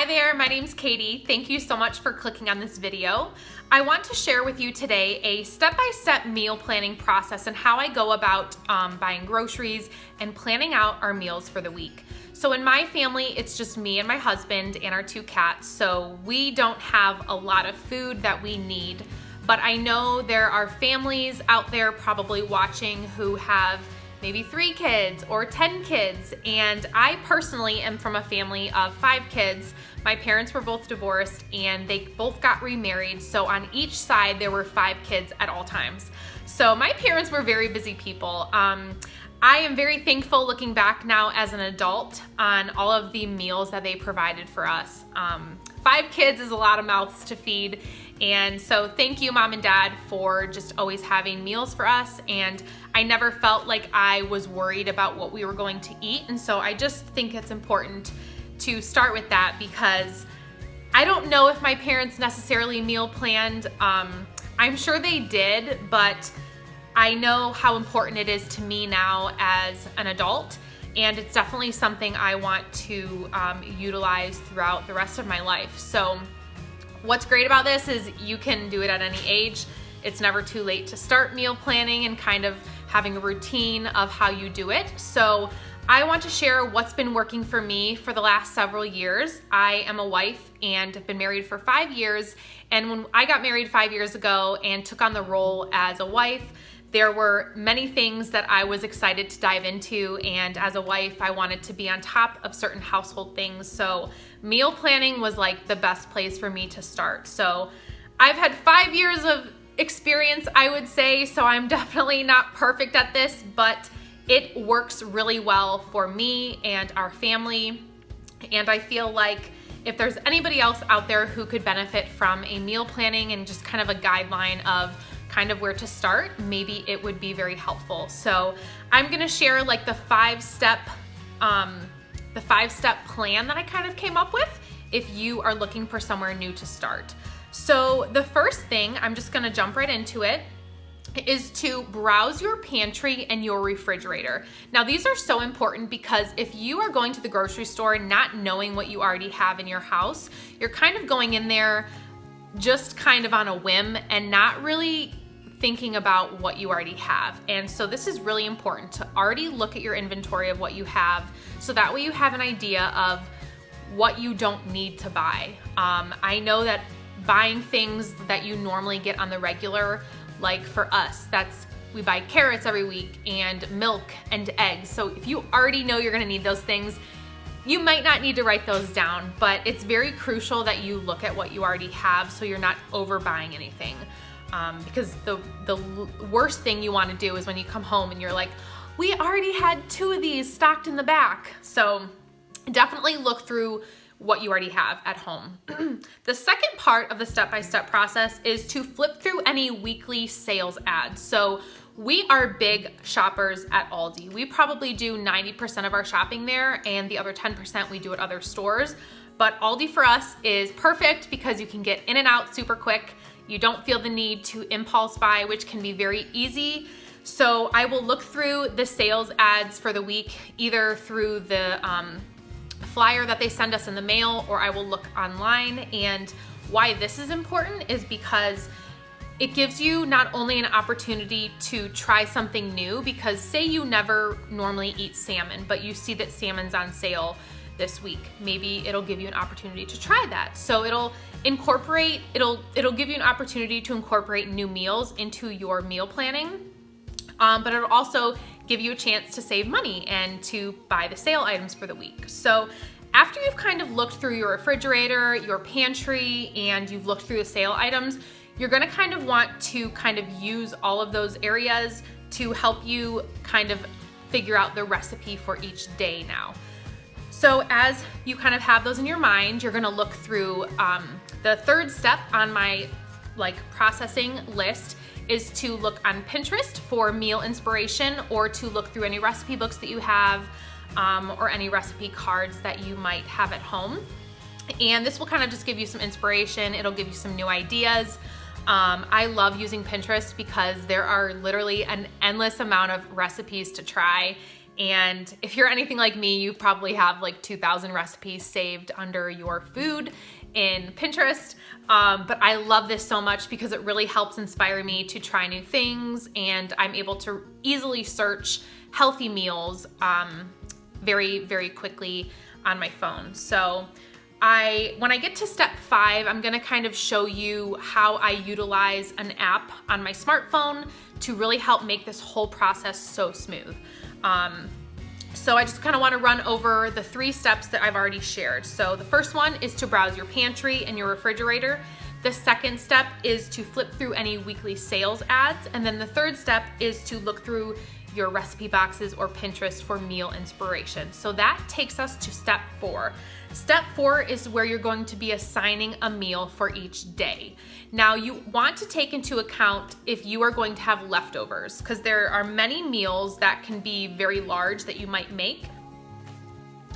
there, my name's Katie. Thank you so much for clicking on this video. I want to share with you today a step-by-step meal planning process and how I go about buying groceries and planning out our meals for the week. So in my family, it's just me and my husband and our 2 cats, so we don't have a lot of food that we need. But I know there are families out there probably watching who have maybe 3 kids or 10 kids, and I personally am from a family of 5 kids. My parents were both divorced and they both got remarried, so on each side there were 5 kids at all times. So my parents were very busy people. I am very thankful looking back now as an adult on all of the meals that they provided for us. 5 kids is a lot of mouths to feed, and so thank you, Mom and Dad, for just always having meals for us. And I never felt like I was worried about what we were going to eat, and so I just think it's important to start with that, because I don't know if my parents necessarily meal planned. I'm sure they did, but I know how important it is to me now as an adult, and it's definitely something I want to utilize throughout the rest of my life. So what's great about this is you can do it at any age. It's never too late to start meal planning and kind of having a routine of how you do it. So I want to share what's been working for me for the last several years. I am a wife and have been married for 5 years. And when I got married 5 years ago and took on the role as a wife, there were many things that I was excited to dive into, and as a wife, I wanted to be on top of certain household things. So meal planning was like the best place for me to start. So I've had 5 years of experience, I would say, so I'm definitely not perfect at this, but it works really well for me and our family. And I feel like if there's anybody else out there who could benefit from a meal planning and just kind of a guideline of kind of where to start, maybe it would be very helpful. So I'm gonna share like the 5-step plan that I kind of came up with if you are looking for somewhere new to start. So the first thing, I'm just gonna jump right into it, is to browse your pantry and your refrigerator. Now these are so important because if you are going to the grocery store not knowing what you already have in your house, you're kind of going in there just kind of on a whim and not really thinking about what you already have. And so this is really important to already look at your inventory of what you have, so that way you have an idea of what you don't need to buy. I know that buying things that you normally get on the regular, like for us, we buy carrots every week and milk and eggs. So if you already know you're gonna need those things, you might not need to write those down, but it's very crucial that you look at what you already have so you're not overbuying anything. Because the worst thing you want to do is when you come home and you're like, we already had 2 of these stocked in the back. So definitely look through what you already have at home. The second part of the step-by-step process is to flip through any weekly sales ads. So we are big shoppers at Aldi. We probably do 90% of our shopping there, and the other 10% we do at other stores. But Aldi for us is perfect because you can get in and out super quick. You don't feel the need to impulse buy, which can be very easy. So I will look through the sales ads for the week, either through the flyer that they send us in the mail, or I will look online. And why this is important is because it gives you not only an opportunity to try something new, because say you never normally eat salmon, but you see that salmon's on sale this week, maybe it'll give you an opportunity to try that. So it'll give you an opportunity to incorporate new meals into your meal planning, but it'll also give you a chance to save money and to buy the sale items for the week. So after you've kind of looked through your refrigerator, your pantry, and you've looked through the sale items, you're gonna kind of want to kind of use all of those areas to help you kind of figure out the recipe for each day now. So as you kind of have those in your mind, you're gonna look through, the third step on my processing list is to look on Pinterest for meal inspiration, or to look through any recipe books that you have, or any recipe cards that you might have at home. And this will kind of just give you some inspiration. It'll give you some new ideas. I love using Pinterest because there are literally an endless amount of recipes to try, And if you're anything like me, you probably have like 2,000 recipes saved under your food in Pinterest. But I love this so much because it really helps inspire me to try new things, and I'm able to easily search healthy meals very, very quickly on my phone. So when I get to step 5, I'm gonna kind of show you how I utilize an app on my smartphone to really help make this whole process so smooth. So I just kind of want to run over the 3 steps that I've already shared. So the first one is to browse your pantry and your refrigerator. The second step is to flip through any weekly sales ads. And then the third step is to look through your recipe boxes or Pinterest for meal inspiration. So that takes us to step 4. Step 4 is where you're going to be assigning a meal for each day. Now you want to take into account if you are going to have leftovers, because there are many meals that can be very large that you might make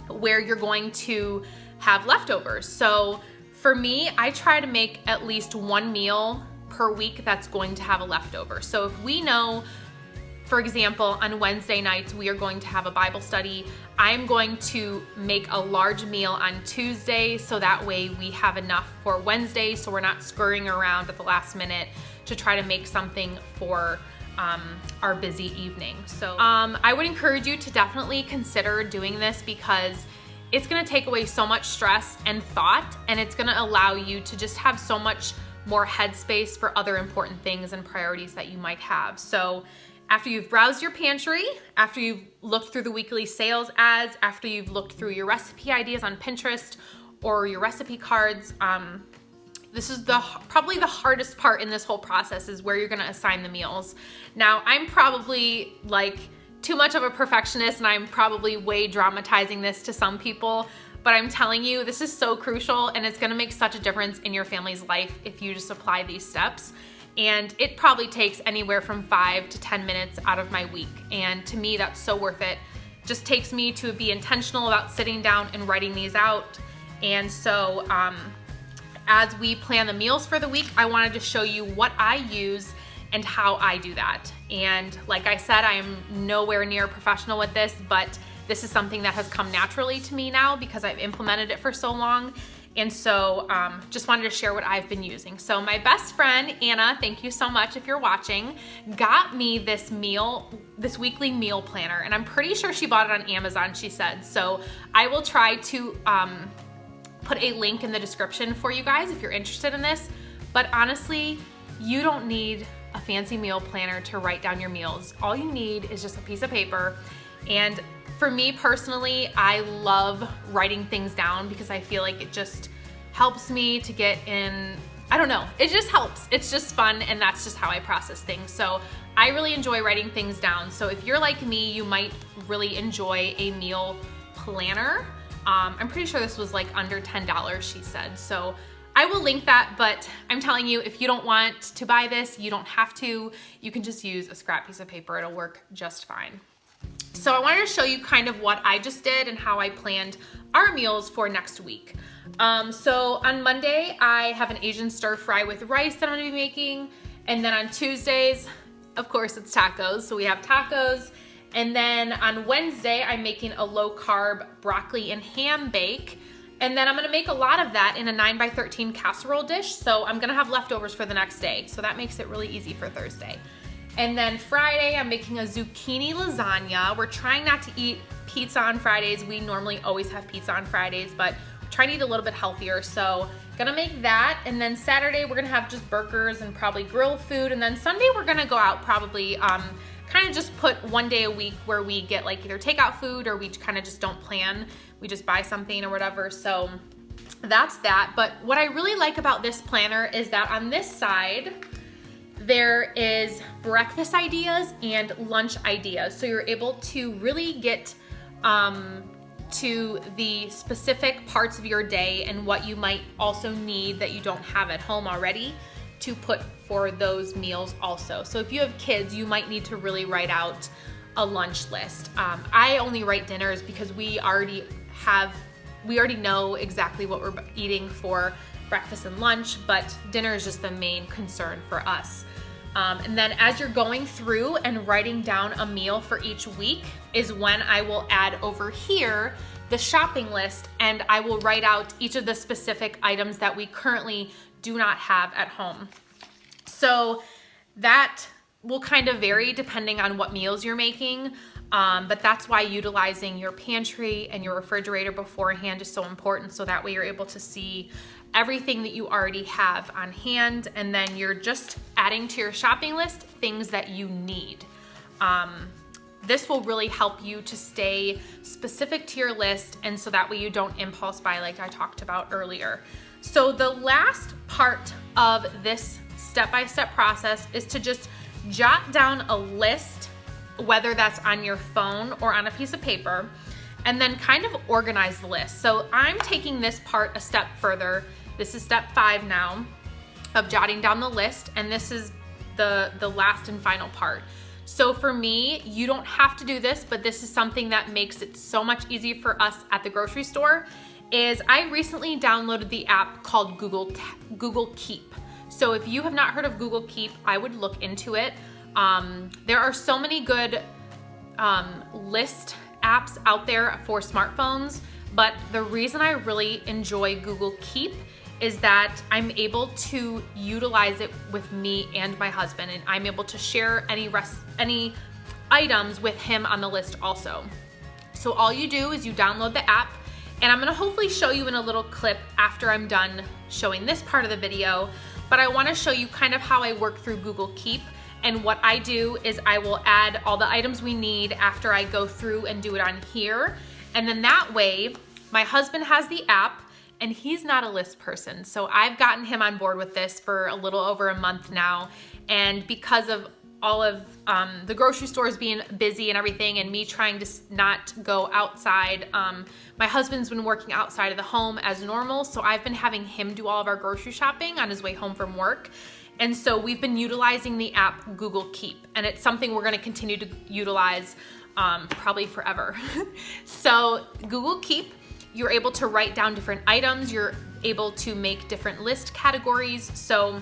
where you're going to have leftovers. So for me, I try to make at least 1 meal per week that's going to have a leftover. So if we know, for example, on Wednesday nights, we are going to have a Bible study, I'm going to make a large meal on Tuesday so that way we have enough for Wednesday, so we're not scurrying around at the last minute to try to make something for our busy evening. So I would encourage you to definitely consider doing this because it's gonna take away so much stress and thought, and it's gonna allow you to just have so much more headspace for other important things and priorities that you might have. So after you've browsed your pantry, after you've looked through the weekly sales ads, after you've looked through your recipe ideas on Pinterest or your recipe cards, this is probably the hardest part in this whole process, is where you're gonna assign the meals. Now, I'm probably like too much of a perfectionist, and I'm probably way dramatizing this to some people, but I'm telling you, this is so crucial, and it's gonna make such a difference in your family's life if you just apply these steps. And it probably takes anywhere from 5 to 10 minutes out of my week. And to me, that's so worth it. Just takes me to be intentional about sitting down and writing these out. And so as we plan the meals for the week, I wanted to show you what I use and how I do that. And like I said, I am nowhere near professional with this, but this is something that has come naturally to me now because I've implemented it for so long. And so just wanted to share what I've been using. So my best friend, Anna, thank you so much if you're watching, got me this weekly meal planner. And I'm pretty sure she bought it on Amazon, she said. So I will try to put a link in the description for you guys if you're interested in this. But honestly, you don't need a fancy meal planner to write down your meals. All you need is just a piece of paper. And for me personally, I love writing things down because I feel like it just helps me to get in, I don't know, it just helps. It's just fun, and that's just how I process things. So I really enjoy writing things down. So if you're like me, you might really enjoy a meal planner. I'm pretty sure this was like under $10, she said. So I will link that, but I'm telling you, if you don't want to buy this, you don't have to. You can just use a scrap piece of paper. It'll work just fine. So I wanted to show you kind of what I just did and how I planned our meals for next week. So on Monday, I have an Asian stir fry with rice that I'm gonna be making. And then on Tuesdays, of course, it's tacos. So we have tacos. And then on Wednesday, I'm making a low carb broccoli and ham bake. And then I'm gonna make a lot of that in a 9x13 casserole dish. So I'm gonna have leftovers for the next day. So that makes it really easy for Thursday. And then Friday, I'm making a zucchini lasagna. We're trying not to eat pizza on Fridays. We normally always have pizza on Fridays, but trying to eat a little bit healthier. So gonna make that. And then Saturday, we're gonna have just burgers and probably grill food. And then Sunday, we're gonna go out probably, kind of just put one day a week where we get like either takeout food or we kind of just don't plan. We just buy something or whatever. So that's that. But what I really like about this planner is that on this side, there is breakfast ideas and lunch ideas. So you're able to really get to the specific parts of your day and what you might also need that you don't have at home already to put for those meals also. So if you have kids, you might need to really write out a lunch list. I only write dinners because we already know exactly what we're eating for breakfast and lunch, but dinner is just the main concern for us. And then as you're going through and writing down a meal for each week is when I will add over here the shopping list, and I will write out each of the specific items that we currently do not have at home. So that will kind of vary depending on what meals you're making, but that's why utilizing your pantry and your refrigerator beforehand is so important, so that way you're able to see everything that you already have on hand, and then you're just adding to your shopping list things that you need. This will really help you to stay specific to your list, and so that way you don't impulse buy like I talked about earlier. So the last part of this step-by-step process is to just jot down a list, whether that's on your phone or on a piece of paper, and then kind of organize the list. So I'm taking this part a step further. This is step 5 now of jotting down the list, and this is the last and final part. So for me, you don't have to do this, but this is something that makes it so much easier for us at the grocery store, is I recently downloaded the app called Google Keep. So if you have not heard of Google Keep, I would look into it. There are so many good list apps out there for smartphones, but the reason I really enjoy Google Keep is that I'm able to utilize it with me and my husband, and I'm able to share any items with him on the list also. So all you do is you download the app, and I'm gonna hopefully show you in a little clip after I'm done showing this part of the video, but I wanna show you kind of how I work through Google Keep. And what I do is I will add all the items we need after I go through and do it on here. And then that way, my husband has the app, and he's not a list person. So I've gotten him on board with this for a little over a month now. And because of all of the grocery stores being busy and everything, and me trying to not go outside, my husband's been working outside of the home as normal. So I've been having him do all of our grocery shopping on his way home from work. And so we've been utilizing the app Google Keep, and it's something we're gonna continue to utilize probably forever. So Google Keep, you're able to write down different items, you're able to make different list categories. So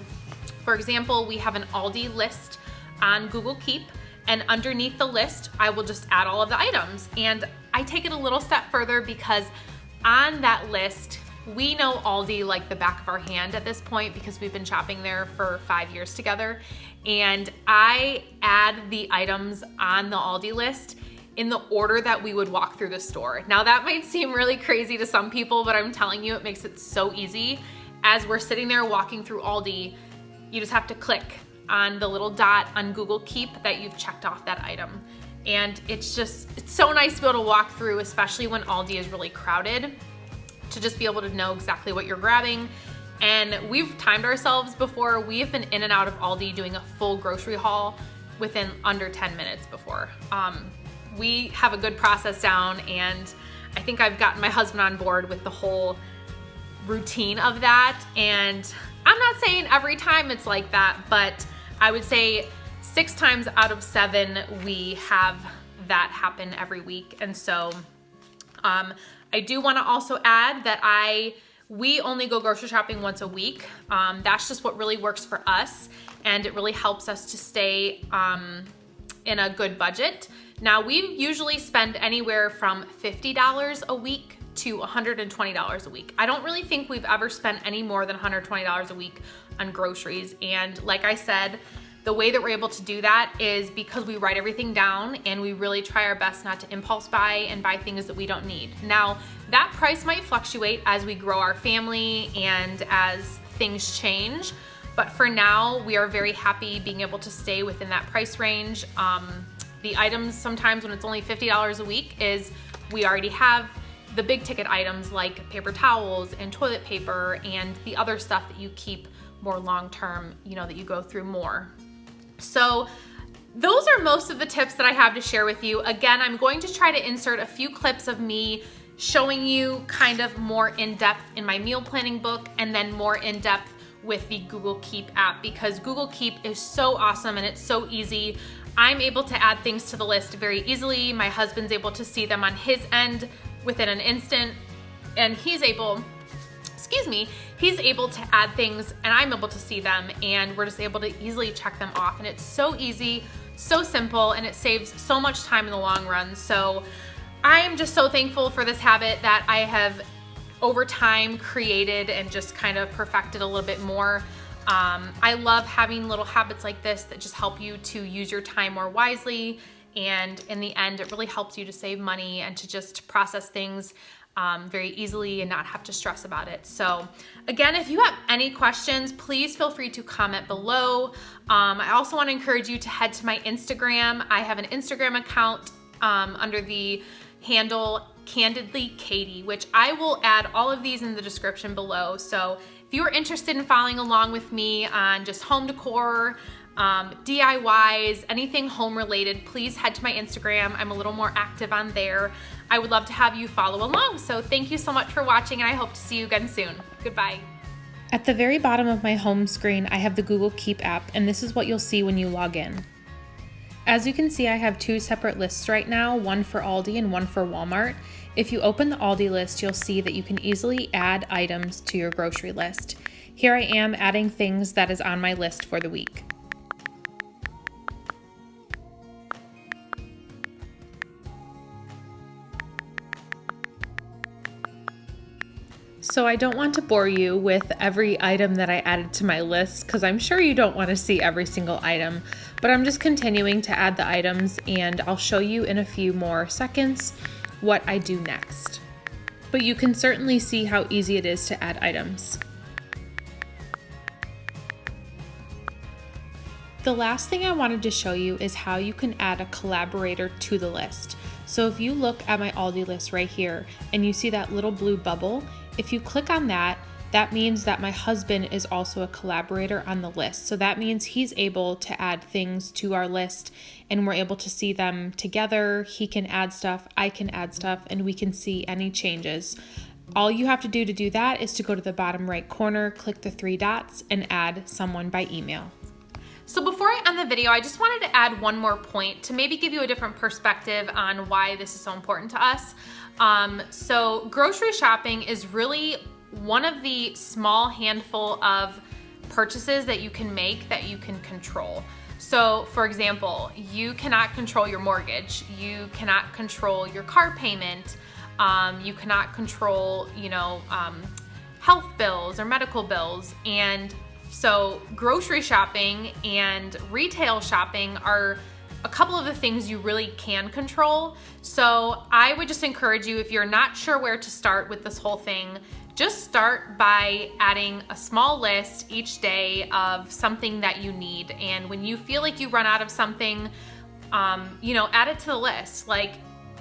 for example, we have an Aldi list on Google Keep, and underneath the list, I will just add all of the items. And I take it a little step further because on that list, we know Aldi like the back of our hand at this point because we've been shopping there for 5 years together. And I add the items on the Aldi list in the order that we would walk through the store. Now that might seem really crazy to some people, but I'm telling you, it makes it so easy. As we're sitting there walking through Aldi, you just have to click on the little dot on Google Keep that you've checked off that item. And it's so nice to be able to walk through, especially when Aldi is really crowded, to just be able to know exactly what you're grabbing. And we've timed ourselves before. We have been in and out of Aldi doing a full grocery haul within under 10 minutes before. We have a good process down, and I think I've gotten my husband on board with the whole routine of that. And I'm not saying every time it's like that, but I would say 6 times out of 7, we have that happen every week. And so I do want to also add that we only go grocery shopping once a week. That's just what really works for us, and it really helps us to stay in a good budget. Now, we usually spend anywhere from $50 a week to $120 a week. I don't really think we've ever spent any more than $120 a week on groceries. And like I said, the way that we're able to do that is because we write everything down, and we really try our best not to impulse buy and buy things that we don't need. Now, that price might fluctuate as we grow our family and as things change, but for now, we are very happy being able to stay within that price range. The items sometimes when it's only $50 a week is we already have the big ticket items like paper towels and toilet paper and the other stuff that you keep more long-term, that you go through more. So those are most of the tips that I have to share with you. Again, I'm going to try to insert a few clips of me showing you kind of more in-depth in my meal planning book, and then more in-depth with the Google Keep app, because Google Keep is so awesome and it's so easy. I'm able to add things to the list very easily. My husband's able to see them on his end within an instant, and he's able excuse me, he's able to add things and I'm able to see them, and we're just able to easily check them off. And it's so easy, so simple, and it saves so much time in the long run. So I am just so thankful for this habit that I have over time created and just kind of perfected a little bit more. I love having little habits like this that just help you to use your time more wisely. And in the end, it really helps you to save money and to just process things very easily and not have to stress about it. So again, if you have any questions, please feel free to comment below. I also want to encourage you to head to my Instagram. I have an Instagram account under the handle Candidly Katie, which I will add all of these in the description below. So if you are interested in following along with me on just home decor, DIYs, anything home related, please head to my Instagram. I'm a little more active on there. I would love to have you follow along. So thank you so much for watching, and I hope to see you again soon. Goodbye. At the very bottom of my home screen, I have the Google Keep app, and this is what you'll see when you log in. As you can see, I have two separate lists right now, one for Aldi and one for Walmart. If you open the Aldi list, you'll see that you can easily add items to your grocery list. Here I am adding things that is on my list for the week. So I don't want to bore you with every item that I added to my list, because I'm sure you don't want to see every single item, but I'm just continuing to add the items, and I'll show you in a few more seconds what I do next. But you can certainly see how easy it is to add items. The last thing I wanted to show you is how you can add a collaborator to the list. So if you look at my Aldi list right here and you see that little blue bubble, if you click on that, that means that my husband is also a collaborator on the list. So that means he's able to add things to our list and we're able to see them together. He can add stuff, I can add stuff, and we can see any changes. All you have to do that is to go to the bottom right corner, click the three dots, and add someone by email. So before I end the video, I just wanted to add one more point to maybe give you a different perspective on why this is so important to us. So grocery shopping is really one of the small handful of purchases that you can make that you can control. So for example, you cannot control your mortgage. You cannot control your car payment. You cannot control, health bills or medical bills. And so grocery shopping and retail shopping are a couple of the things you really can control. So I would just encourage you, if you're not sure where to start with this whole thing, just start by adding a small list each day of something that you need. And when you feel like you run out of something, add it to the list. Like,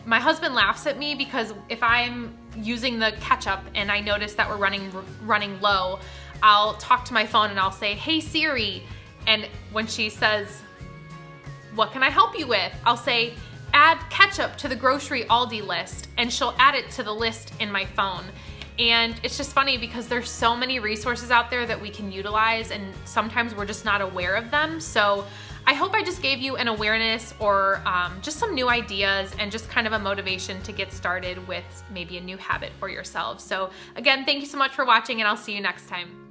my husband laughs at me because if I'm using the ketchup and I notice that we're running low, I'll talk to my phone and I'll say, "Hey Siri," and when she says, "What can I help you with?" I'll say, "Add ketchup to the grocery Aldi list," and she'll add it to the list in my phone. And it's just funny because there's so many resources out there that we can utilize, and sometimes we're just not aware of them. So I hope I just gave you an awareness or just some new ideas and just kind of a motivation to get started with maybe a new habit for yourselves. So again, thank you so much for watching, and I'll see you next time.